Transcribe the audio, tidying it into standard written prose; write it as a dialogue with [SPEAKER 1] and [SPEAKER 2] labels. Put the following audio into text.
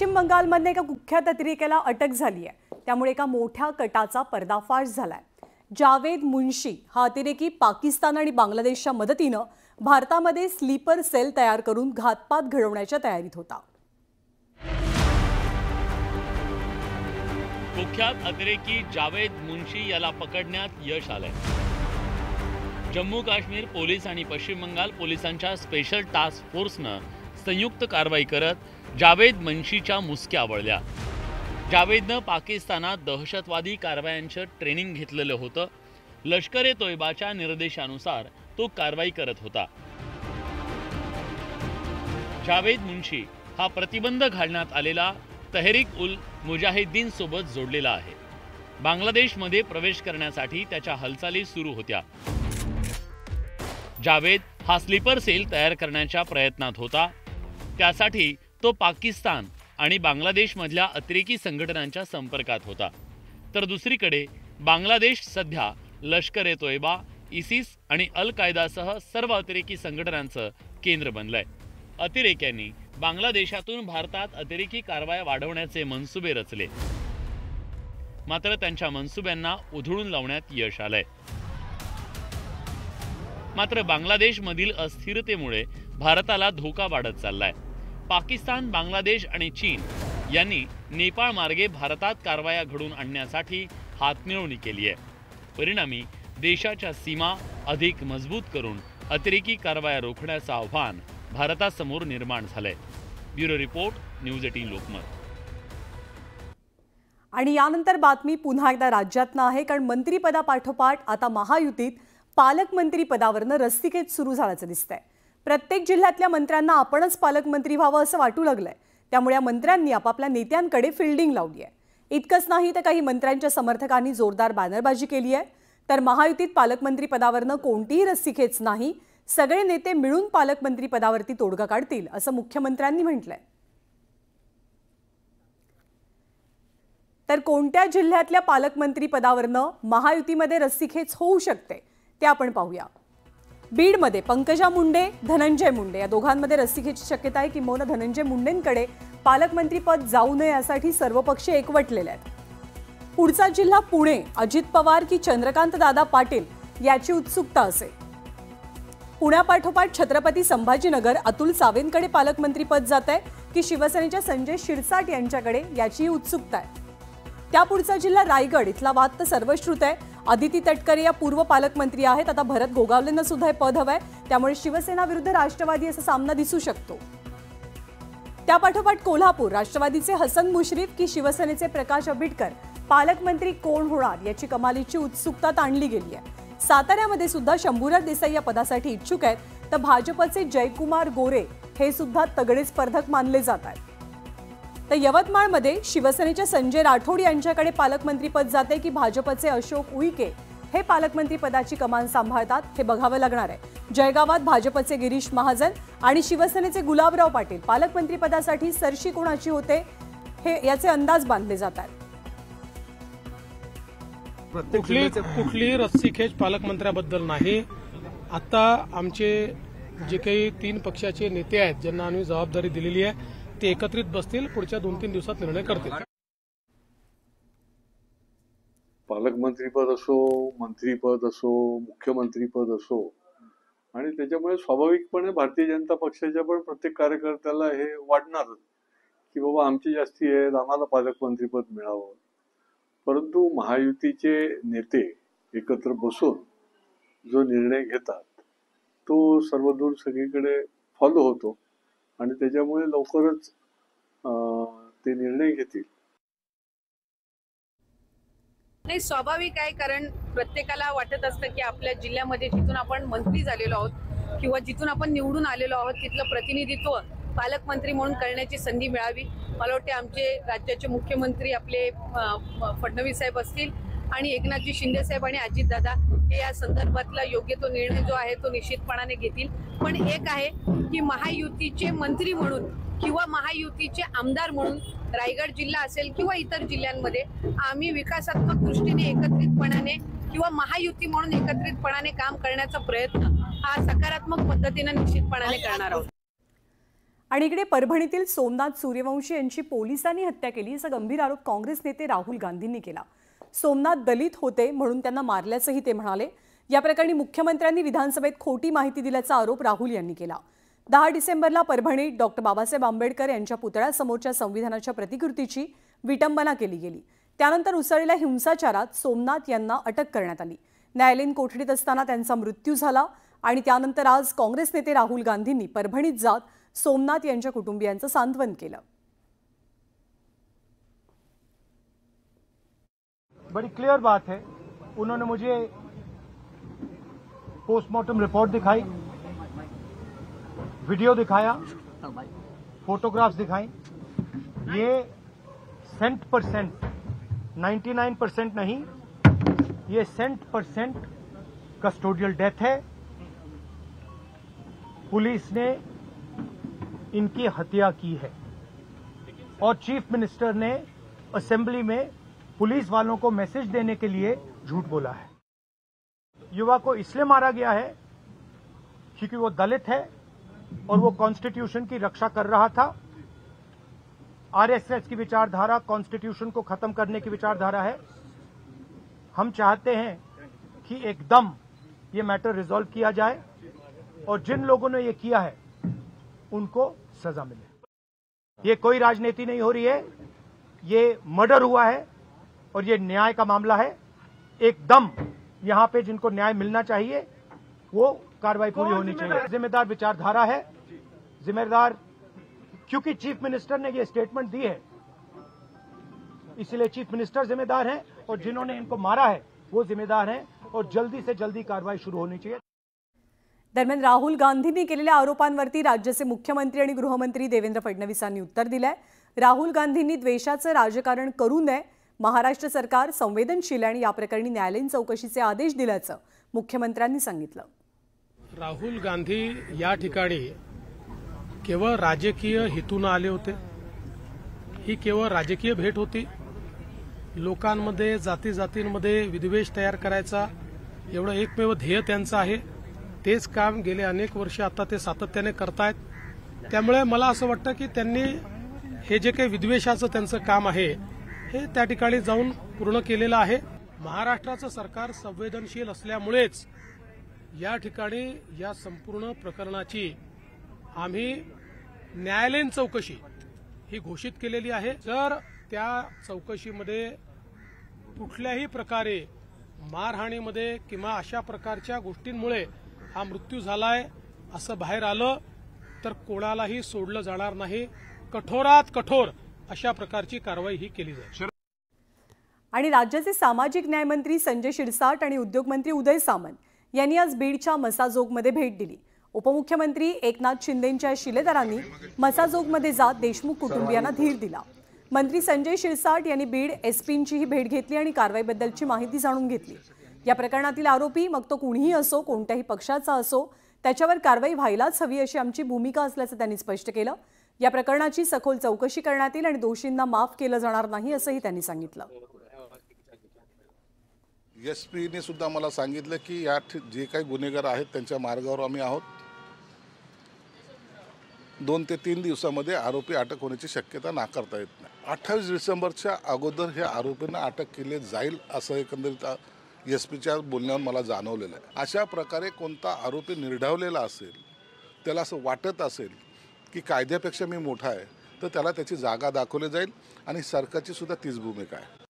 [SPEAKER 1] पश्चिम बंगालमध्ये एका कुख्यात अतिरेक्याला अटक झाली आहे। त्यामुळे एका मोठ्या कटाचा पर्दाफाश झालाय। जावेद मुन्शी हा अतिरेकी पाकिस्तान आणि बांगलादेशच्या मदतीने भारतामध्ये स्लीपर सेल तयार करून घातपात घडवण्याच्या तयारीत होता।
[SPEAKER 2] कुख्यात अतिरेकी जावेद मुन्शी याला पकडण्यात यश आलंय। जम्मू काश्मीर पोलीस आणि पश्चिम बंगाल पोलिसांच्या स्पेशल टास्क फोर्सने संयुक्त कारवाई करत जावेद मुन्शीच्या मुसक्या आवळल्या। जावेदनं पाकिस्तानात दहशतवादी कारवायांचं ट्रेनिंग घेतलेलं होतं। लष्कर-ए-तोयबाच्या निर्देशानुसार तो कारवाई करत होता। जावेद मुन्शी हा प्रतिबंध घालण्यात आलेला तहरीक उल मुजाहिदीन सोबत जोडलेला आहे। बांगलादेशमध्ये प्रवेश करण्यासाठी त्याच्या हालचाली सुरू होत्या। जावेद हा स्लीपर सेल तयार करण्याच्या प्रयत्नात होता। त्यासाठी तो पाकिस्तान आणि बांगलादेशमधल्या अतिरेकी संघटनांच्या संपर्कात होता। तर दुसरीकडे बांगलादेश सध्या लष्कर-ए-तोयबा, इसिस आणि अल-कायदासह सर्व अतिरेकी संघटनांचं केंद्र बनलंय। अतिरेक्यांनी बांगलादेशातून भारतात अतिरेकी कारवाया वाढवण्याचे मनसुबे रचले, मात्र त्यांच्या मनसुब्यांना उधळून लावण्यात यश आलंय। मात्र बांगलादेशमधील अस्थिरतेमुळे भारताला धोका वाढत चाललाय। पाकिस्तान, बांगलादेश आणि चीन यांनी नेपाळ मार्गे भारतात कारवाया घडवून आणण्यासाठी हातमिळवणी केली आहे। परिणामी देशाच्या सीमा अधिक मजबूत करून अतिरेकी कारवाया रोखण्याचं आव्हान भारतासमोर निर्माण झालंय। Bureau report, news 18 Lokmat.
[SPEAKER 1] आणि यानंतर बातमी पुन्हा एकदा राज्यातनं आहे, कारण मंत्रिपदापाठोपाठ आता महायुतीत पालकमंत्री पदावरनं रस्सीखेच सुरू झाल्याचं दिसतंय। प्रत्येक जिल्ह्यातल्या मंत्र्यांना आपणच पालकमंत्री व्हावं असं वाटू लागलंय। त्यामुळे या मंत्र्यांनी आपापल्या नेत्यांकडे फिल्डिंग लावली आहे। इतकंच नाही तर काही मंत्र्यांच्या समर्थकांनी जोरदार बॅनरबाजी केली आहे। तर महायुतीत पालकमंत्री पदावरनं कोणतीही रस्सीखेच नाही, सगळे नेते मिळून पालकमंत्री पदावरती तोडगा काढतील असं मुख्यमंत्र्यांनी म्हटलंय। तर कोणत्या जिल्ह्यातल्या पालकमंत्री पदावरनं महायुतीमध्ये रस्सीखेच होऊ शकते ते आपण पाहूया। बीडमध्ये पंकजा मुंडे, धनंजय मुंडे या दोघांमध्ये रस्सीखेचची शक्यता आहे। किंबहुना धनंजय मुंडेंकडे पालकमंत्री पद जाऊ नये यासाठी सर्व पक्ष एकवटलेले आहेत। पुढचा जिल्हा पुणे, अजित पवार की चंद्रकांत दादा पाटील याची उत्सुकता असेल। पुण्यापाठोपाठ छत्रपती संभाजीनगर अतुल सावेंकडे पालकमंत्री पद जात आहे की शिवसेनेच्या संजय शिरसाट यांच्याकडे याची उत्सुकता आहे। त्यापुढचा जिल्हा रायगड, इथला वाद तर सर्वश्रुत आहे। अदिती तटकरे या पूर्व पालकमंत्री आहेत। आता भरत गोगावलेंना सुद्धा हे पद हवंय, त्यामुळे शिवसेना विरुद्ध राष्ट्रवादी असा सामना दिसू शकतो। त्यापाठोपाठ कोल्हापूर, राष्ट्रवादीचे हसन मुश्रीफ की शिवसेनेचे प्रकाश आंबेडकर पालकमंत्री कोण होणार याची कमालीची उत्सुकता ताणली गेली आहे। साताऱ्यामध्ये सुद्धा शंभूराज देसाई या पदासाठी इच्छुक आहेत, तर भाजपचे जयकुमार गोरे हे सुद्धा तगडे स्पर्धक मानले जात आहेत। तर यवतमाळमध्ये शिवसेनेच्या संजय राठोड यांच्याकडे पालकमंत्री पद जाते की भाजपचे अशोक उईके हे पालकमंत्री पदाची कमान सांभाळतात हे बघावं लागणार आहे। जळगावात भाजपचे गिरीश महाजन आणि शिवसेनेचे गुलाबराव पाटील पालकमंत्री पदासाठी सरशी कोणाची होते हे याचे अंदाज बांधले जात आहेत।
[SPEAKER 3] कुठलीही रस्सीखेच पालकमंत्र्याबद्दल नाही। आता आमचे जे काही 3 पक्षाचे नेते आहेत ज्यांना आम्ही जबाबदारी दिलेली आहे ते एकत्रित बसतील, पुढच्या 2-3 दिवसात निर्णय करतील।
[SPEAKER 4] पालकमंत्रीपद असो, मंत्रीपद असो, मुख्यमंत्रीपद असो, आणि त्याच्यामुळे स्वाभाविकपणे भारतीय जनता पक्षाच्या पण प्रत्येक कार्यकर्त्याला हे वाटणार की बाबा आमची जास्ती आहेत, आम्हाला पालकमंत्रीपद मिळावं। परंतु महायुतीचे नेते एकत्र बसून जो निर्णय घेतात तो सर्वदूर सगळीकडे फॉलो होतो आणि त्याच्यामुळे लवकरच ते निर्णय घेतील।
[SPEAKER 5] नाही, स्वाभाविक आहे, कारण प्रत्येकाला वाटत असतं की आपल्या जिल्ह्यामध्ये जिथून आपण मंत्री झालेलो आहोत किंवा जिथून आपण निवडून आलेलो आहोत तिथलं प्रतिनिधित्व पालकमंत्री म्हणून करण्याची संधी मिळावी। मला वाटते आमचे राज्याचे मुख्यमंत्री आपले फडणवीस साहेब असतील आणि एकनाथजी शिंदे साहेब आणि अजितदादा हे या संदर्भातला योग्य तो निर्णय जो आहे तो निश्चितपणाने घेतील। पण एक आहे की महायुतीचे मंत्री म्हणून किंवा महायुतीचे आमदार म्हणून रायगड जिल्हा असेल किंवा इतर जिल्ह्यांमध्ये आम्ही विकासात्मक दृष्टीने एकत्रितपणाने किंवा महायुती म्हणून एकत्रितपणाने काम करण्याचा प्रयत्न हा सकारात्मक पद्धतीने निश्चितपणाने करणार आहोत।
[SPEAKER 1] आणि इकडे परभणीतील सोमनाथ सूर्यवंशी यांची पोलिसांनी हत्या केली असा गंभीर आरोप काँग्रेस नेते राहुल गांधींनी केला. सोमनाथ दलित होते म्हणून त्यांना मारल्याचंही ते म्हणाले. या प्रकरणी मुख्यमंत्र्यांनी विधानसभेत खोटी माहिती दिल्याचा आरोप राहुल यांनी केला. 10 डिसेंबरला परभणीत डॉक्टर बाबासाहेब आंबेडकर यांच्या पुतळ्यासमोरच्या संविधानाच्या प्रतिकृतीची विटंबना केली गेली. त्यानंतर उसळलेल्या हिंसाचारात सोमनाथ यांना अटक करण्यात आली. न्यायालयीन कोठडीत असताना त्यांचा मृत्यू झाला आणि त्यानंतर आज काँग्रेस नेते राहुल गांधींनी परभणीत जात सोमनाथ यांच्या कुटुंबियांचं सांत्वन केलं.
[SPEAKER 6] बड़ी क्लियर बात है, उन्होंने मुझे पोस्टमार्टम रिपोर्ट दिखाई, वीडियो दिखाया, फोटोग्राफ्स दिखाई. ये 100%, 99% नहीं, ये 100% कस्टोडियल डेथ है. पुलिस ने इनकी हत्या की है और चीफ मिनिस्टर ने असेंबली में पुलिस वालों को मैसेज देने के लिए झूठ बोला है. युवा को इसलिए मारा गया है क्योंकि वो दलित है और वो कॉन्स्टिट्यूशन की रक्षा कर रहा था. आरएसएस की विचारधारा कॉन्स्टिट्यूशन को खत्म करने की विचारधारा है. हम चाहते हैं कि एकदम ये मैटर रिजॉल्व किया जाए और जिन लोगों ने ये किया है उनको सजा मिले. ये कोई राजनीति नहीं हो रही है, ये मर्डर हुआ है और ये न्याय का मामला है. एकदम यहां पे जिनको न्याय मिलना चाहिए वो कार्रवाई पूरी होनी चाहिए. जिम्मेदार विचारधारा है, जिम्मेदार क्योंकि चीफ मिनिस्टर ने ये स्टेटमेंट दी है इसलिए चीफ मिनिस्टर जिम्मेदार हैं और जिन्होंने इनको मारा है वो जिम्मेदार हैं और जल्दी से जल्दी कार्रवाई शुरू होनी चाहिए.
[SPEAKER 1] दरम्यान राहुल गांधींनी केलेल्या आरोपांवरती राज्याचे मुख्यमंत्री आणि गृहमंत्री देवेंद्र फडणवीसांनी उत्तर दिलंय. राहुल गांधींनी द्वेषाचं राजकारण करू नये, महाराष्ट्र सरकार संवेदनशील आणि या प्रकरणी न्यायालयीन चौकशीचे आदेश दिल्याचं मुख्यमंत्र्यांनी सांगितलं.
[SPEAKER 3] राहुल गांधी या ठिकाणी केवळ राजकीय हेतून आले होते. ही केवळ राजकीय भेट होती. लोकांमध्ये जाती जातींमध्ये विद्वेष तयार करायचा एवढं एकमेव ध्येय त्यांचं आहे. तेच काम गेले अनेक वर्ष आता ते सातत्याने करतायत. त्यामुळे मला असं वाटतं की त्यांनी हे जे काही विद्वेषाचं त्यांचं काम आहे हे त्या ठिकाणी जाऊन पूर्ण केलेलं आहे. महाराष्ट्राचं सरकार संवेदनशील असल्यामुळेच या ठिकाणी या संपूर्ण प्रकरणाची आम्ही न्यायालयीन चौकशी ही घोषित केलेली आहे. जर त्या चौकशीमध्ये कुठल्याही प्रकारे मारहाणीमध्ये किंवा अशा प्रकारच्या गोष्टींमुळे हा मृत्यू झालाय असं बाहेर आलं तर कोणालाही सोडलं जाणार नाही. कठोरात कठोर अशा प्रकारची कारवाई ही केली जाईल.
[SPEAKER 1] आणि राज्याचे सामाजिक न्याय मंत्री संजय शिरसाट आणि उद्योगमंत्री उदय सामंत यांनी आज बीडच्या मसाजोगमध्ये भेट दिली. उपमुख्यमंत्री एकनाथ शिंदेंच्या शिलेदारांनी मसाजोगमध्ये जात देशमुख कुटुंबियांना धीर दिला. मंत्री संजय शिरसाट यांनी बीड एसपींचीही भेट घेतली आणि कारवाईबद्दलची माहिती जाणून घेतली. या प्रकरणातील आरोपी मग तो कुणीही असो, कोणत्याही पक्षाचा असो, त्याच्यावर कारवाई व्हायलाच हवी अशी आमची भूमिका असल्याचं त्यांनी स्पष्ट केलं. या प्रकरणाची सखोल चौकशी करण्यात येईल आणि दोषींना माफ केलं जाणार नाही असंही त्यांनी सांगितलं.
[SPEAKER 7] एसपीने सुद्धा मला सांगितलं की या जे काही गुन्हेगार आहेत त्यांच्या मार्गावर आम्ही आहोत. 2 ते 3 दिवसामध्ये आरोपी अटक होण्याची शक्यता नाकारता येत नाही. 28 डिसेंबरच्या अगोदर हे आरोपींना अटक केले जाईल असं एकंदरीत एसपीच्या बोलण्यावर मला जाणवलेलं आहे. अशा प्रकारे कोणता आरोपी निर्ढावलेला असेल, त्याला असं वाटत असेल की कायद्यापेक्षा मी मोठा आहे, तर त्याला त्याची जागा दाखवली जाईल आणि सरकारची सुद्धा तीच भूमिका आहे.